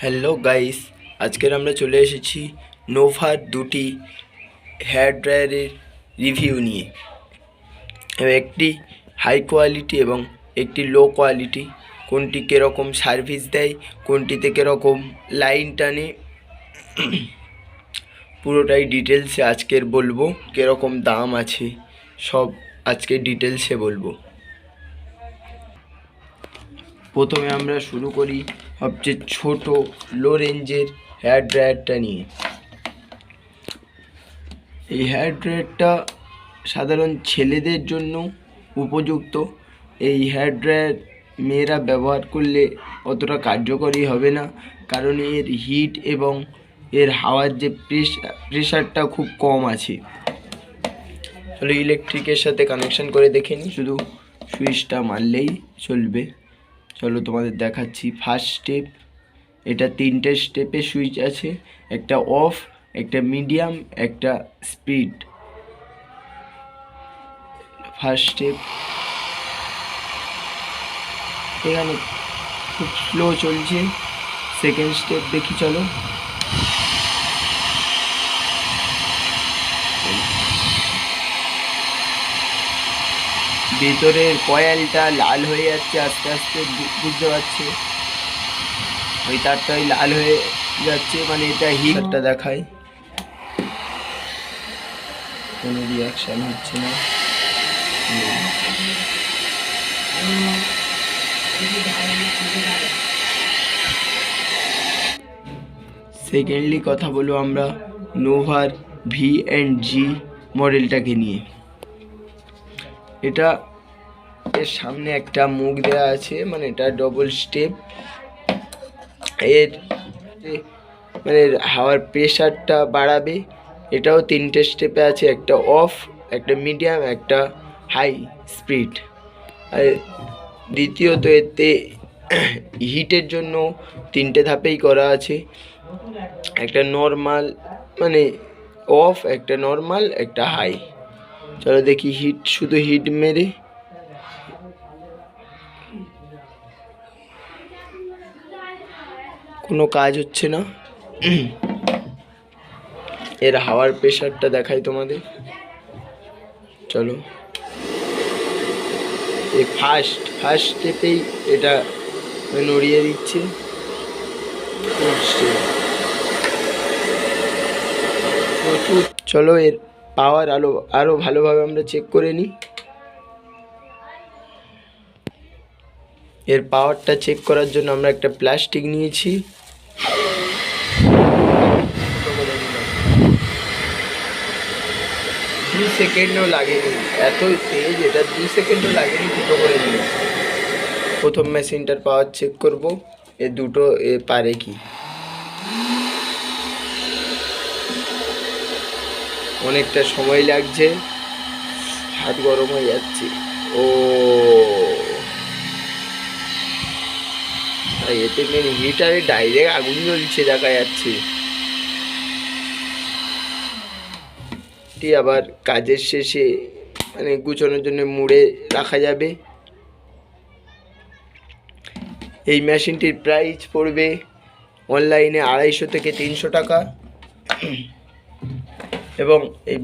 Hello guys, আজকের আমরা চলে এসেছি নোভার দুটি হেয়ার ড্রায়ারের রিভিউ নিয়ে। একটি হাই কোয়ালিটি এবং একটি লো কোয়ালিটি, কোনটি কীরকম সার্ভিস দেয়, কোনটিতে কীরকম লাইন টানে, পুরোটাই ডিটেলসে আজকের বলবো। কীরকম দাম আছে সব আজকে ডিটেলসে বলবো। প্রথমে আমরা শুরু করি সবচেয়ে ছোট লো রেঞ্জের হেয়ার ড্রায়ারটা নিয়ে। এই হেয়ার ড্রায়ারটা সাধারণ ছেলেদের জন্য উপযুক্ত। এই হেয়ার ড্রায়ার মেয়েরা ব্যবহার করলে অতটা কার্যকরী হবে না, কারণ এর হিট এবং এর হাওয়ার যে প্রেশারটা খুব কম আছে। তাহলে ইলেকট্রিকের সাথে কানেকশান করে দেখে নিই, শুধু সুইচটা মারলেই চলবে। চলো তোমাদের দেখাচ্ছি। ফার্স্ট স্টেপ, এটা 3টে স্টেপে সুইচ আছে, একটা অফ, একটা মিডিয়াম, একটা স্পিড। ফার্স্ট স্টেপ এখানে খুব স্লো চলছে। সেকেন্ড স্টেপ দেখি, চলো। ভেতরের কয়েলটা লাল হয়ে যাচ্ছে আস্তে আস্তে, বুঝতে পারছি। ওই তারটাই লাল হয়ে যাচ্ছে, মানে এটা হিটটা দেখায়। কোনো রিয়াকশান হচ্ছে না। সেকেন্ডলি কথা বলবো আমরা নোভার V&G মডেলটাকে নিয়ে। এটা এর সামনে একটা মুখ দেওয়া আছে, মানে এটা ডবল স্টেপ। এর মানে হাওয়ার প্রেশারটা বাড়াবে। এটাও 3টে স্টেপে আছে, একটা অফ, একটা মিডিয়াম, একটা হাই স্পিড। আর দ্বিতীয়ত এতে হিটের জন্য 3টে ধাপেই করা আছে, একটা নর্মাল মানে অফ, একটা নর্মাল, একটা হাই। চলো দেখি হিট, শুধু হিট মেরে। কোনো কাজ হচ্ছে না। এর হাওয়ার প্রেশারটা দেখাই তোমাদের, চলো। এই ফার্স্ট স্টেপেই এটা নড়িয়ে দিচ্ছে। চলো এর পাওয়ার আরো ভালোভাবে আমরা চেক করে নিই। এর পাওয়ারটা চেক করার জন্য আমরা একটা প্লাস্টিক নিয়েছি। 2 সেকেন্ডও লাগেনি, এত তেজ, এটা 2 সেকেন্ডও লাগেনি, দুটো করে নিল। প্রথম মেশিনটার পাওয়ার চেক করব, এ দুটো পারে কি। অনেকটা সময় লাগছে, হাত গরম হয়ে যাচ্ছে। ও এতে মেন হিটারে ডাইরেক্ট আগুন জ্বলছে দেখা যাচ্ছে। আবার কাজের শেষে মানে গুছানোর জন্য মুড়ে রাখা যাবে। এই মেশিনটির প্রাইস পড়বে অনলাইনে 250 থেকে 300 টাকা, এবং এই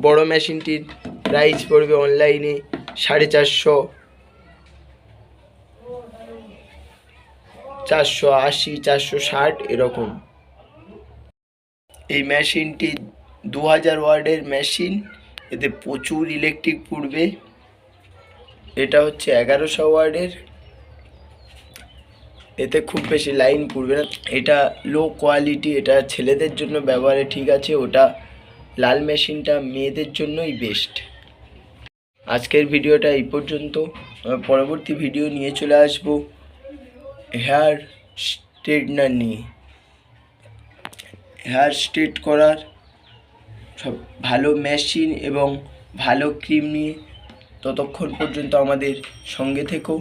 বড় মেশিনটির প্রাইস পড়বে অনলাইনে 450, 480, 460 এরকম। এই মেশিনটি 2000 ওয়াটের মেশিন, এতে প্রচুর ইলেকট্রিক পুড়বে। এটা হচ্ছে 1100 ওয়াটের, এতে খুব বেশি লাইন পুড়বে না। এটা লো কোয়ালিটি, এটা ছেলেদের জন্য ব্যবহারে ঠিক আছে। ওটা লাল মেশিনটা মেয়েদের জন্যই বেস্ট। আজকের ভিডিওটা এই পর্যন্ত। পরবর্তী ভিডিও নিয়ে চলে আসবো হেয়ার স্ট্রেটনার নিয়ে। হেয়ার স্ট্রেট করার সব ভালো মেশিন এবং ভালো ক্রিম নিয়ে। ততক্ষণ পর্যন্ত আমাদের সঙ্গে থেকো।